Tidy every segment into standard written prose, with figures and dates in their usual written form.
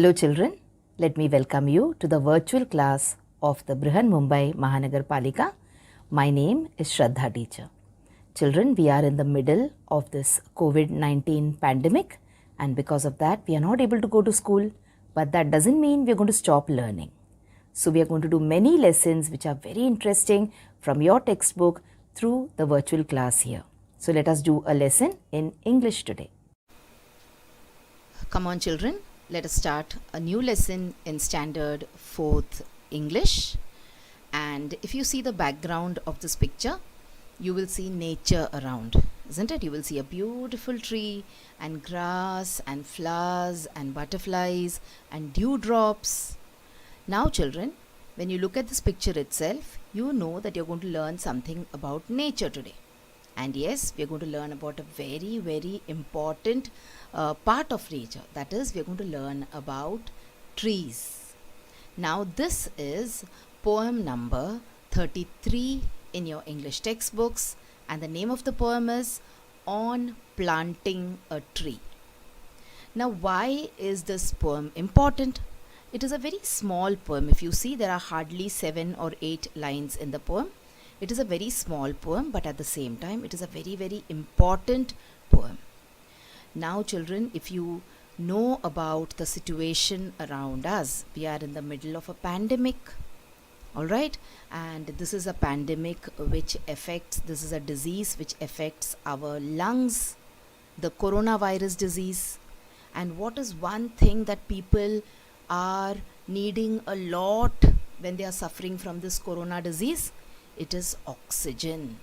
Hello children, let me welcome you to the virtual class of the Brihan Mumbai Mahanagar Palika. My name is Shraddha teacher. Children, we are in the middle of this COVID-19 pandemic and because of that we are not able to go to school, but that doesn't mean we are going to stop learning. So we are going to do many lessons which are very interesting from your textbook through the virtual class here. So let us do a lesson in English today. Come on children. Let us start a new lesson in Standard 4th English. And if you see the background of this picture, you will see nature around, isn't it? You will see a beautiful tree and grass and flowers and butterflies and dewdrops. Now children, when you look at this picture itself, you know that you're going to learn something about nature today. And yes, we are going to learn about a very, very important part of nature. That is, we are going to learn about trees. Now, this is poem number 33 in your English textbooks. And the name of the poem is On Planting a Tree. Now, why is this poem important? It is a very small poem. If you see, there are hardly 7 or 8 lines in the poem. It is a very small poem, but at the same time, it is a very, very important poem. Now, children, if you know about the situation around us, we are in the middle of a pandemic, all right? And this is a pandemic which affects, this is a disease which affects our lungs, the coronavirus disease. And what is one thing that people are needing a lot when they are suffering from this corona disease? It is oxygen.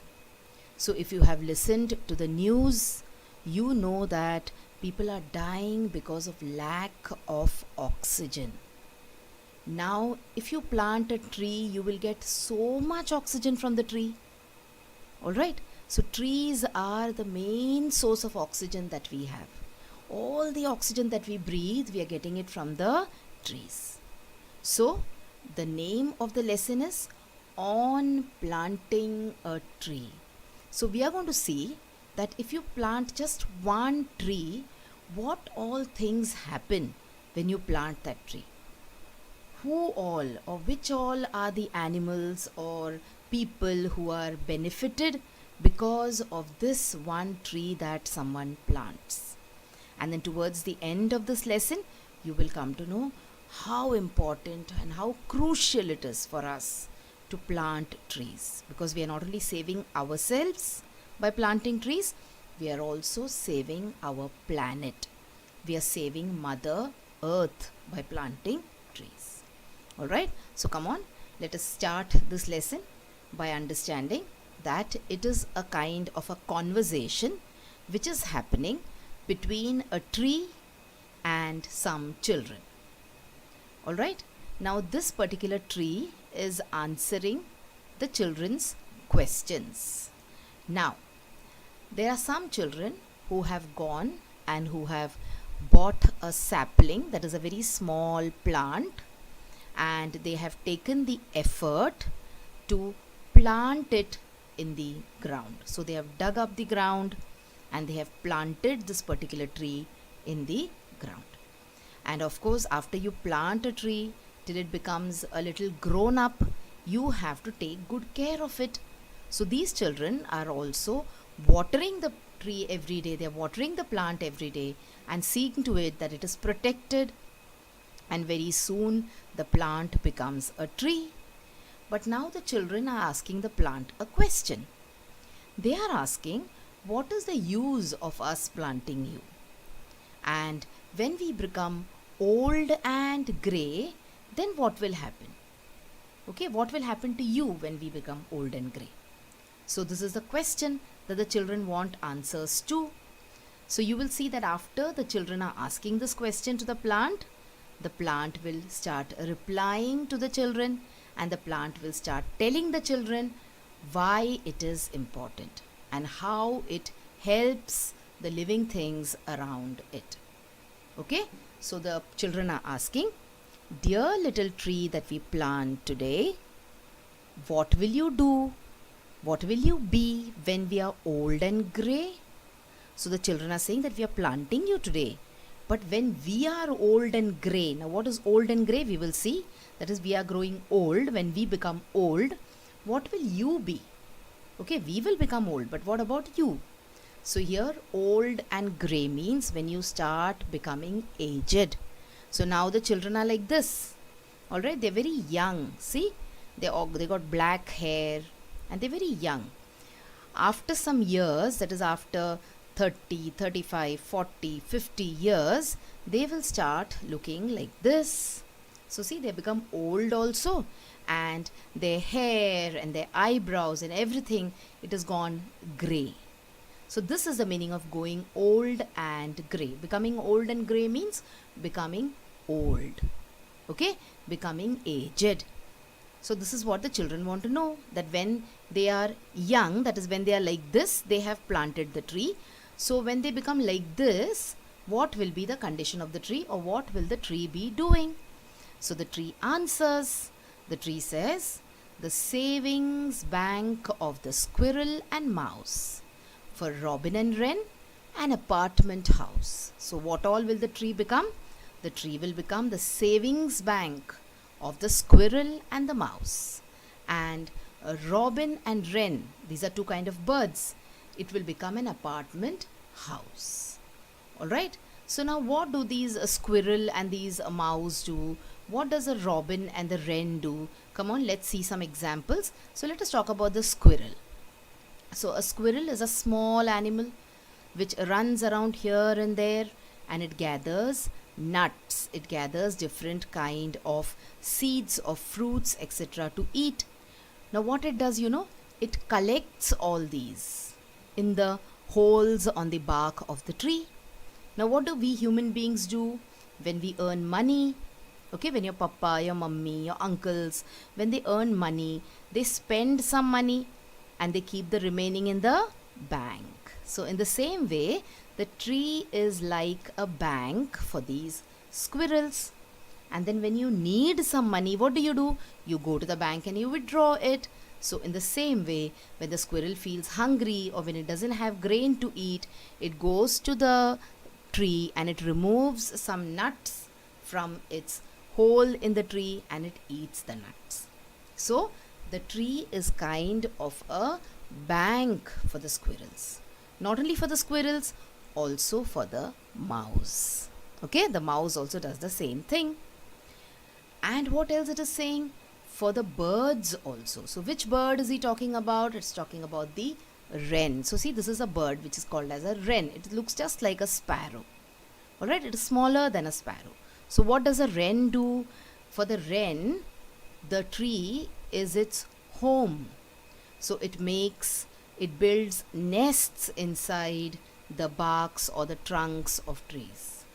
So if you have listened to the news, you know that people are dying because of lack of oxygen. Now, if you plant a tree, you will get so much oxygen from the tree. Alright, so trees are the main source of oxygen that we have. All the oxygen that we breathe, we are getting it from the trees. So, the name of the lesson is On Planting a Tree. So we are going to see that if you plant just one tree, what all things happen when you plant that tree. Who all or which all are the animals or people who are benefited because of this one tree that someone plants. And then towards the end of this lesson, you will come to know how important and how crucial it is for us to plant trees, because we are not only saving ourselves by planting trees, we are also saving our planet. We are saving Mother Earth by planting trees. Alright, so come on, let us start this lesson by understanding that it is a kind of a conversation which is happening between a tree and some children. Alright, now this particular tree is answering the children's questions. Now, there are some children who have gone and who have bought a sapling, that is a very small plant, and they have taken the effort to plant it in the ground. So they have dug up the ground and they have planted this particular tree in the ground. And of course, after you plant a tree till it becomes a little grown up, you have to take good care of it. So these children are also watering the tree every day. They are watering the plant every day and seeing to it that it is protected, and very soon the plant becomes a tree. But now the children are asking the plant a question. They are asking, what is the use of us planting you? And when we become old and grey, then what will happen? Okay, what will happen to you when we become old and grey? So this is the question that the children want answers to. So you will see that after the children are asking this question to the plant will start replying to the children, and the plant will start telling the children why it is important and how it helps the living things around it. Okay, so the children are asking, dear little tree that we plant today, what will you do? What will you be when we are old and grey? So the children are saying that we are planting you today, But when we are old and grey, now what is old and grey? We will see. That is, we are growing old. When we become old, what will you be? Okay, we will become old, but what about you? So here, old and grey means when you start becoming aged. So now the children are like this. Alright, they're very young. See, they got black hair and they're very young. After some years, that is after 30, 35, 40, 50 years, they will start looking like this. So see, they become old also, and their hair and their eyebrows and everything, it has gone grey. So this is the meaning of going old and grey. Becoming old and grey means becoming old. Okay, becoming aged. So this is what the children want to know, that when they are young, that is when they are like this, they have planted the tree. So when they become like this, what will be the condition of the tree, or what will the tree be doing? So the tree answers. The tree says, the savings bank of the squirrel and mouse, for robin and wren, an apartment house. So what all will the tree become? The tree will become the savings bank of the squirrel and the mouse, and a robin and wren, these are two kind of birds, it will become an apartment house. Alright, so now what do these squirrel and these mouse do? What does a robin and the wren do? Come on, let's see some examples. So let us talk about the squirrel. So a squirrel is a small animal which runs around here and there, and it gathers nuts. It gathers different kind of seeds of fruits, etc. to eat. Now what it does, it collects all these in the holes on the bark of the tree. Now what do we human beings do when we earn money? Okay, when your papa, your mummy, your uncles, when they earn money, they spend some money and they keep the remaining in the bank. So in the same way, the tree is like a bank for these squirrels. And then when you need some money, what do? You go to the bank and you withdraw it. So in the same way, when the squirrel feels hungry or when it doesn't have grain to eat, it goes to the tree and it removes some nuts from its hole in the tree and it eats the nuts. So the tree is kind of a bank for the squirrels. Not only for the squirrels, also for the mouse. Okay, the mouse also does the same thing. And what else it is saying? For the birds also. So which bird is he talking about? It's talking about the wren. So see, this is a bird which is called as a wren. It looks just like a sparrow. Alright, it is smaller than a sparrow. So what does a wren do? For the wren, the tree is its home. So it builds nests inside the barks or the trunks of trees.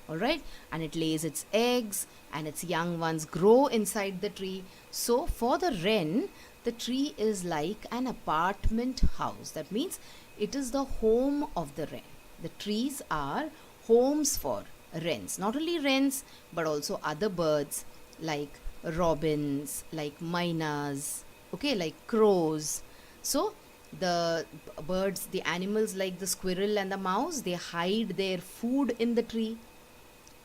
Alright, and it lays its eggs and its young ones grow inside the tree. So for the wren, the tree is like an apartment house. That means it is the home of the wren. The trees are homes for wrens. Not only wrens, but also other birds like robins, like mynas, okay, like crows. So the birds, the animals like the squirrel and the mouse, they hide their food in the tree.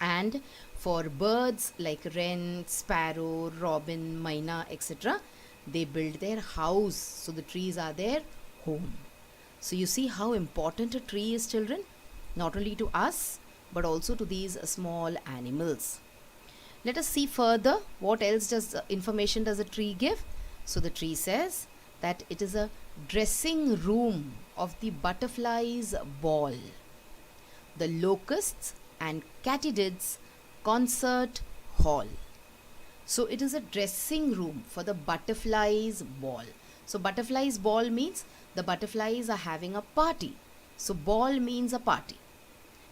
And for birds like wren, sparrow, robin, myna, etc., they build their house. So the trees are their home. So you see how important a tree is, children, not only to us but also to these small animals. Let us see further what else information does a tree give. So the tree says that it is a dressing room of the butterfly's ball, the locusts and katydids concert hall. So it is a dressing room for the butterfly's ball. So butterfly's ball means the butterflies are having a party. So ball means a party.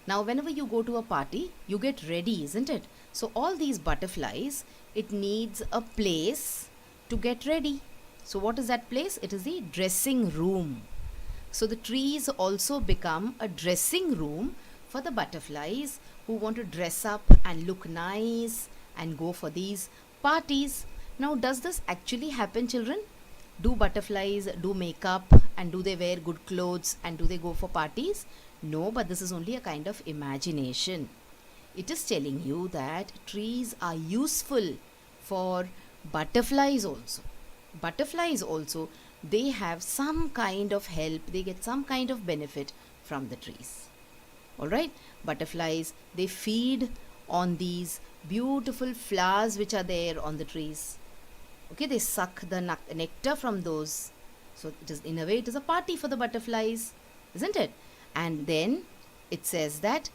Now whenever you go to a party, you get ready, isn't it? So all these butterflies, it needs a place to get ready. So what is that place? It is the dressing room. So the trees also become a dressing room for the butterflies who want to dress up and look nice and go for these parties. Now does this actually happen, children? Do butterflies do makeup and do they wear good clothes and do they go for parties? No, but this is only a kind of imagination. It is telling you that trees are useful for butterflies also. Butterflies also, they have some kind of help, they get some kind of benefit from the trees. Alright, butterflies, they feed on these beautiful flowers which are there on the trees. Okay, they suck the nectar from those. So it is, in a way, it is a party for the butterflies, isn't it? And then it says that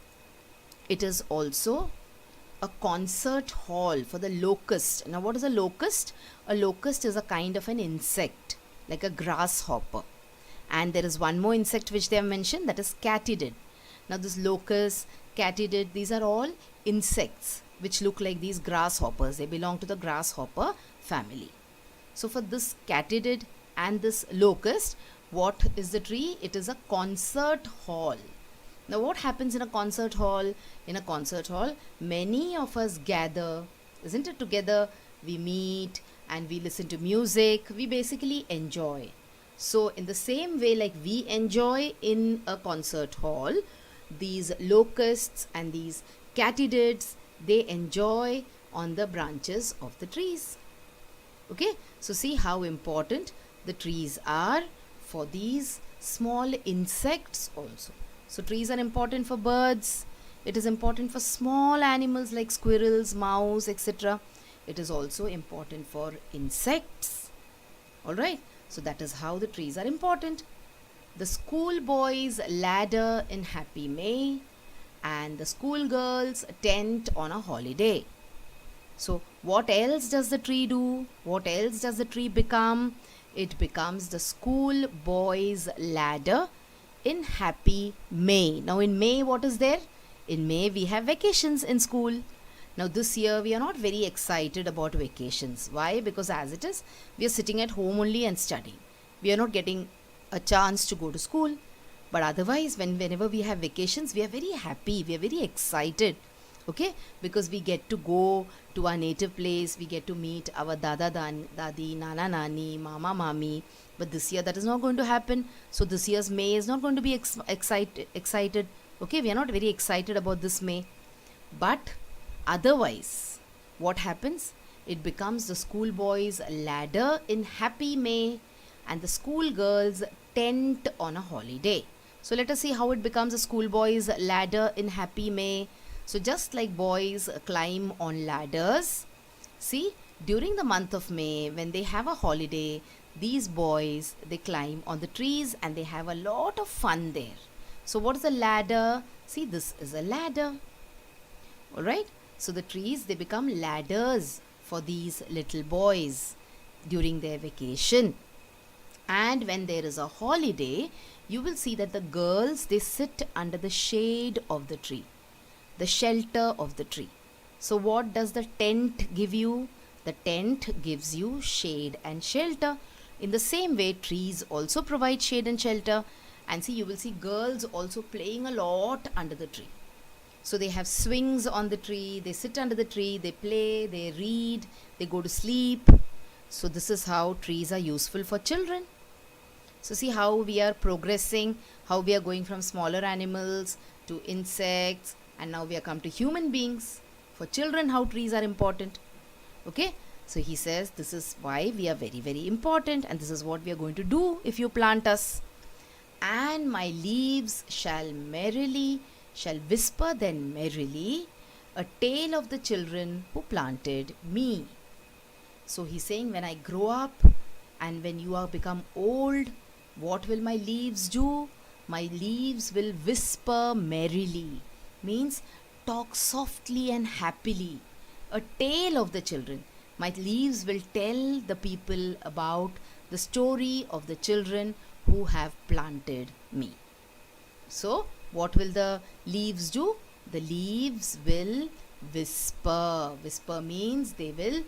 it is also a concert hall for the locust. Now what is a locust? A locust is a kind of an insect, like a grasshopper. And there is one more insect which they have mentioned, that is katydid. Now this locust, katydid, these are all insects which look like these grasshoppers. They belong to the grasshopper family. So for this katydid and this locust, what is the tree? It is a concert hall. Now what happens in a concert hall? In a concert hall, many of us gather, isn't it, together? We meet and we listen to music. We basically enjoy. So in the same way, like we enjoy in a concert hall, these locusts and these katydids, they enjoy on the branches of the trees. Okay, so see how important the trees are for these small insects also. So trees are important for birds. It is important for small animals like squirrels, mouse, etc. It is also important for insects. Alright, so that is how the trees are important. The schoolboys ladder in happy May, and the schoolgirls tent on a holiday. So what else does the tree do? What else does the tree become? It becomes the schoolboys ladder in happy May. Now in May, what is there? In May we have vacations in school. Now this year we are not very excited about vacations. Why? Because as it is, we are sitting at home only and studying. We are not getting a chance to go to school. But otherwise, whenever we have vacations, we are very happy, we are very excited. Okay, because we get to go to our native place, we get to meet our dadi, nana nani, mama mami. But this year that is not going to happen. So this year's May is not going to be excited. Okay, we are not very excited about this May. But otherwise, what happens? It becomes the schoolboys ladder in happy May and the schoolgirls tent on a holiday. So let us see how it becomes a schoolboys ladder in happy May. So just like boys climb on ladders, see, during the month of May, when they have a holiday, these boys, they climb on the trees and they have a lot of fun there. So what is a ladder? See, this is a ladder. Alright, so the trees, they become ladders for these little boys during their vacation. And when there is a holiday, you will see that the girls, they sit under the shade of the tree, the shelter of the tree. So what does the tent give you? The tent gives you shade and shelter. In the same way, trees also provide shade and shelter. And see, you will see girls also playing a lot under the tree. So they have swings on the tree, they sit under the tree, they play, they read, they go to sleep. So this is how trees are useful for children. So see how we are progressing, how we are going from smaller animals to insects, and now we are come to human beings. For children, how trees are important. Okay, so he says this is why we are very, very important, and this is what we are going to do if you plant us. And my leaves shall whisper then merrily, a tale of the children who planted me. So he's saying, when I grow up and when you are become old, what will my leaves do? My leaves will whisper merrily, means talk softly and happily. A tale of the children. My leaves will tell the people about the story of the children who have planted me. So what will the leaves do? The leaves will whisper. Whisper means they will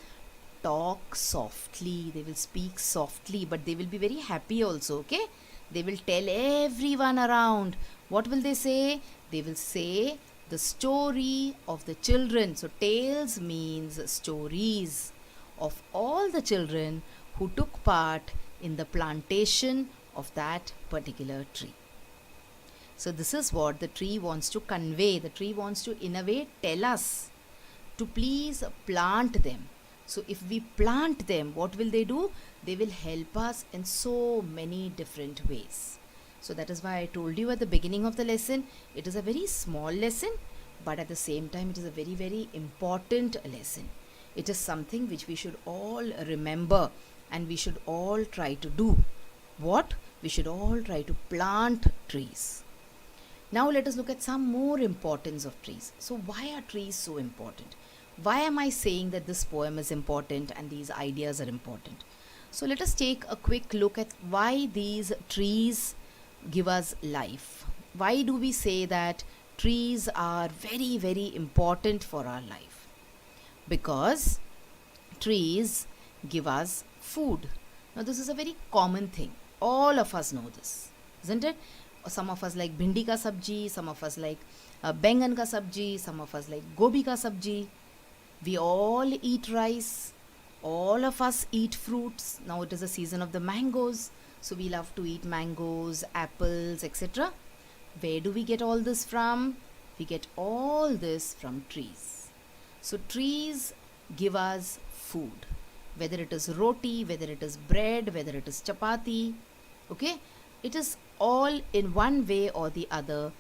talk softly, they will speak softly, but they will be very happy also. Okay, they will tell everyone around. What will they say? They will say the story of the children. So tales means stories of all the children who took part in the plantation of that particular tree. So this is what the tree wants to convey. The tree wants to, in a way, tell us to please plant them. So if we plant them, what will they do? They will help us in so many different ways. So that is why I told you at the beginning of the lesson, it is a very small lesson, but at the same time it is a very, very important lesson. It is something which we should all remember and we should all try to do. What? We should all try to plant trees. Now let us look at some more importance of trees. So why are trees so important? Why am I saying that this poem is important and these ideas are important? So let us take a quick look at why these trees give us life. Why do we say that trees are very, very important for our life? Because trees give us food. Now this is a very common thing. All of us know this, isn't it? Some of us like bhindi ka sabji, some of us like bengan ka sabji, some of us like gobi ka sabji. We all eat rice. All of us eat fruits. Now it is a season of the mangoes, so we love to eat mangoes, apples, etc. Where do we get all this from? We get all this from trees. So trees give us food, whether it is roti, whether it is bread, whether it is chapati. Okay, it is all in one way or the other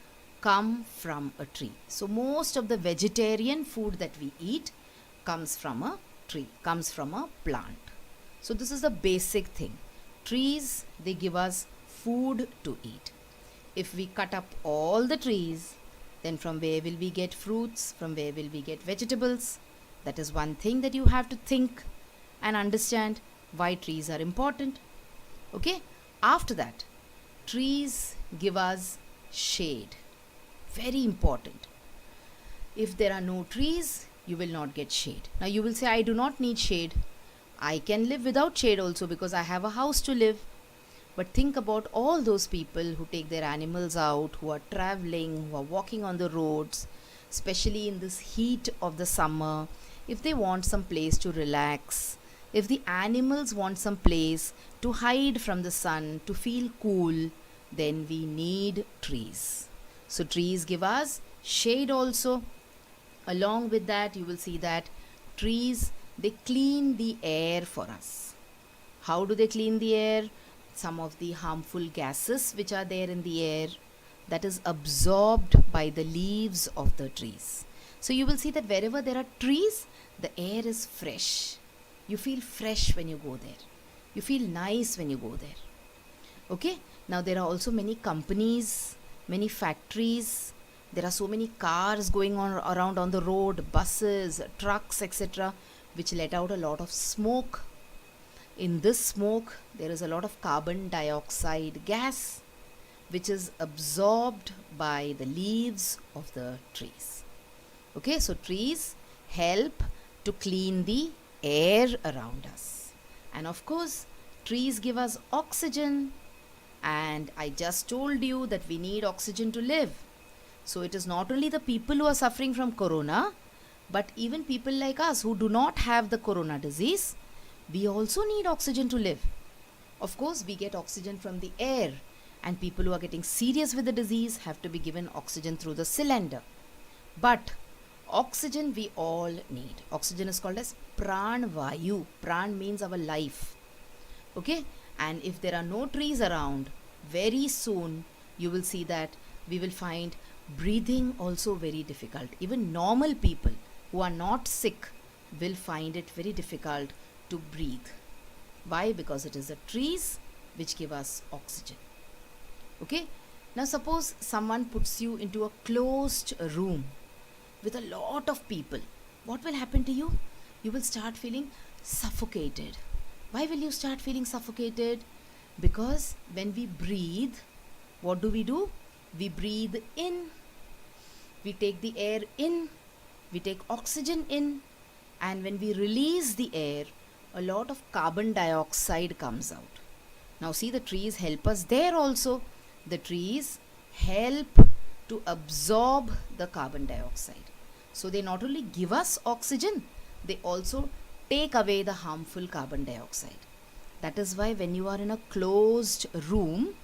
come from a tree. So most of the vegetarian food that we eat comes from a tree, comes from a plant. So this is the basic thing. Trees, they give us food to eat. If we cut up all the trees, then from where will we get fruits? From where will we get vegetables? That is one thing that you have to think and understand why trees are important. Okay, after that, trees give us shade. Very important. If there are no trees, you will not get shade. Now you will say, I do not need shade. I can live without shade also because I have a house to live. But think about all those people who take their animals out, who are traveling, who are walking on the roads, especially in this heat of the summer. If they want some place to relax, if the animals want some place to hide from the sun, to feel cool, then we need trees. So trees give us shade also. Along with that, you will see that trees, they clean the air for us. How do they clean the air? Some of the harmful gases which are there in the air, that is absorbed by the leaves of the trees. So you will see that wherever there are trees, the air is fresh. You feel fresh when you go there. You feel nice when you go there. Okay, now there are also many companies, many factories. There are so many cars going on around on the road, buses, trucks, etc., which let out a lot of smoke. In this smoke, there is a lot of carbon dioxide gas, which is absorbed by the leaves of the trees. Okay, so trees help to clean the air around us. And of course, trees give us oxygen. And I just told you that we need oxygen to live. So it is not only the people who are suffering from corona, but even people like us who do not have the corona disease, we also need oxygen to live. Of course, we get oxygen from the air, and people who are getting serious with the disease have to be given oxygen through the cylinder. But oxygen we all need. Oxygen is called as pran vayu. Pran means our life. Okay? And if there are no trees around, very soon you will see that we will find breathing also very difficult. Even normal people who are not sick will find it very difficult to breathe. Why? Because it is the trees which give us oxygen. Okay? Now suppose someone puts you into a closed room with a lot of people. What will happen to you? You will start feeling suffocated. Why will you start feeling suffocated? Because when we breathe, what do? We breathe in. We take the air in. We take oxygen in. And when we release the air, a lot of carbon dioxide comes out. Now see, the trees help us there also. The trees help to absorb the carbon dioxide. So they not only give us oxygen, they also take away the harmful carbon dioxide. That is why when you are in a closed room,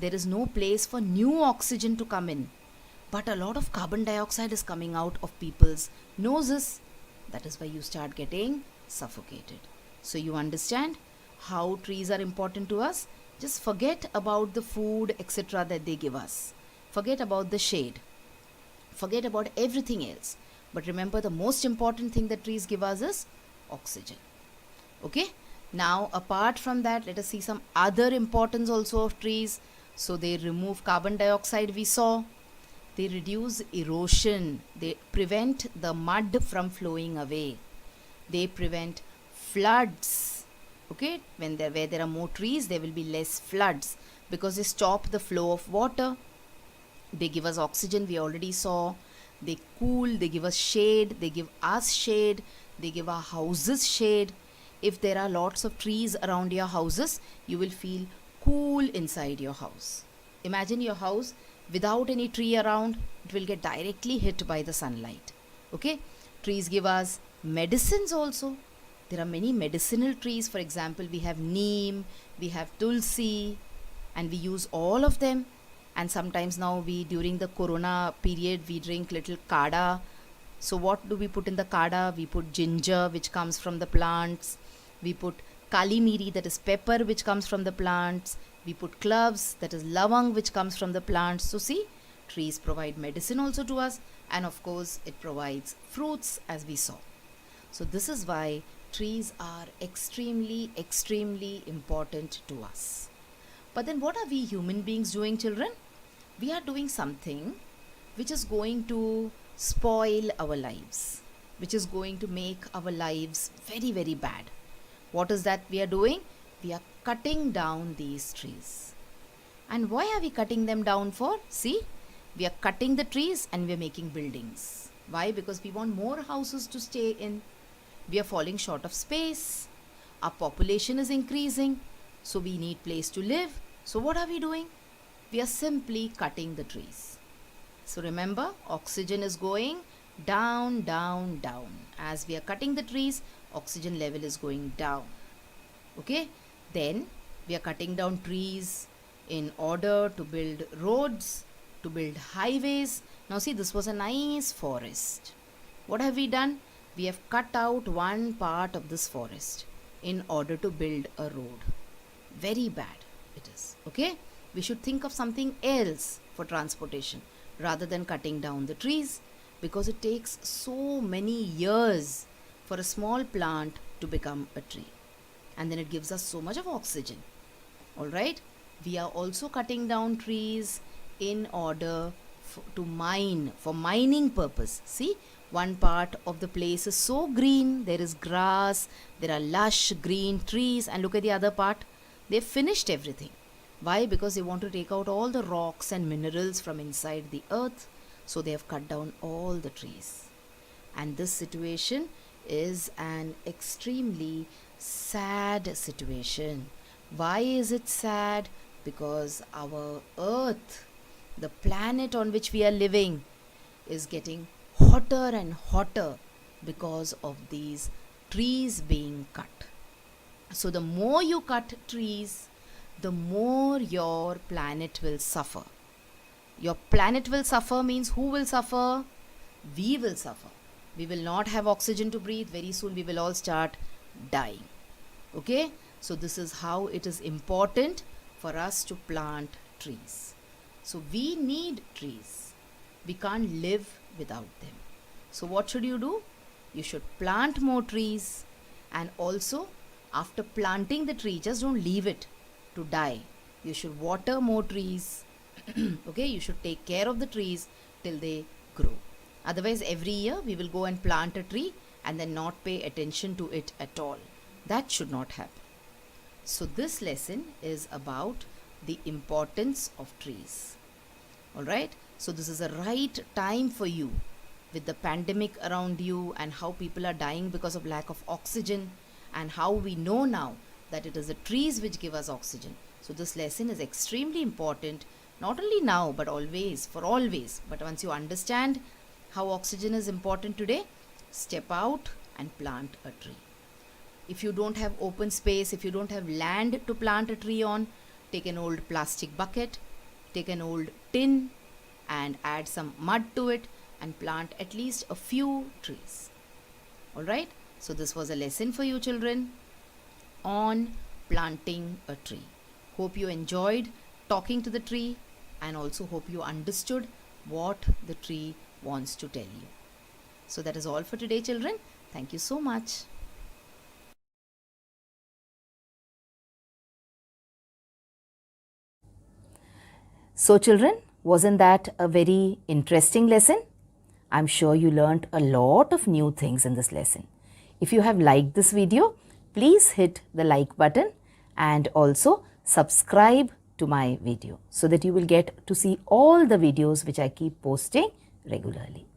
There is no place for new oxygen to come in. But a lot of carbon dioxide is coming out of people's noses. That is why you start getting suffocated. So you understand how trees are important to us? Just forget about the food, etc. that they give us. Forget about the shade. Forget about everything else. But remember, the most important thing that trees give us is oxygen. Okay? Now, apart from that, let us see some other importance also of trees. So they remove carbon dioxide, we saw. They reduce erosion. They prevent the mud from flowing away. They prevent floods. Okay, where there are more trees, there will be less floods because they stop the flow of water. They give us oxygen, we already saw. They cool, they give us shade, they give us shade, they give our houses shade. If there are lots of trees around your houses, you will feel cool inside your house. Imagine your house without any tree around, it will get directly hit by the sunlight. Okay, trees give us medicines also. There are many medicinal trees. For example, we have neem, we have tulsi, and we use all of them. And sometimes now during the corona period, we drink little kada. So what do we put in the kada? We put ginger, which comes from the plants. We put kali miri, that is pepper, which comes from the plants. We put cloves, that is lavang, which comes from the plants. So see, trees provide medicine also to us. And of course, it provides fruits, as we saw. So this is why trees are extremely, extremely important to us. But then what are we human beings doing, children? We are doing something which is going to spoil our lives, which is going to make our lives very, very bad. What is that we are doing? We are cutting down these trees. And why are we cutting them down for? See, we are cutting the trees and we are making buildings. Why? Because we want more houses to stay in. We are falling short of space. Our population is increasing. So we need place to live. So what are we doing? We are simply cutting the trees. So remember, oxygen is going down, down, down. As we are cutting the trees, oxygen level is going down. Okay? Then we are cutting down trees in order to build roads, to build highways. Now see, this was a nice forest. What have we done? We have cut out one part of this forest in order to build a road. Very bad it is. Okay? We should think of something else for transportation rather than cutting down the trees, because it takes so many years for a small plant to become a tree. And then it gives us so much of oxygen. Alright? We are also cutting down trees in order to mine, for mining purpose. See, one part of the place is so green, there is grass, there are lush green trees, and look at the other part, they've finished everything. Why? Because they want to take out all the rocks and minerals from inside the earth, so they have cut down all the trees. And this situation is an extremely sad situation. Why is it sad? Because our earth, the planet on which we are living, is getting hotter and hotter because of these trees being cut. So the more you cut trees, the more your planet will suffer. Your planet will suffer means who will suffer? We will suffer. We will not have oxygen to breathe. Very soon we will all start dying. Okay? So this is how it is important for us to plant trees. So we need trees. We can't live without them. So what should you do? You should plant more trees, and also after planting the tree, just don't leave it to die. You should water more trees. Okay, you should take care of the trees till they grow. Otherwise, every year we will go and plant a tree and then not pay attention to it at all. That should not happen. So this lesson is about the importance of trees. Alright, so this is a right time for you, with the pandemic around you and how people are dying because of lack of oxygen, and how we know now that it is the trees which give us oxygen. So this lesson is extremely important, not only now but always, for always. But once you understand how oxygen is important today, step out and plant a tree. If you don't have open space, if you don't have land to plant a tree on, take an old plastic bucket, take an old tin and add some mud to it and plant at least a few trees. Alright, so this was a lesson for you children on planting a tree. Hope you enjoyed talking to the tree and also hope you understood what the tree wants to tell you. So that is all for today children. Thank you so much. So children, wasn't that a very interesting lesson? I'm sure you learnt a lot of new things in this lesson. If you have liked this video, please hit the like button and also subscribe to my video so that you will get to see all the videos which I keep posting regularly.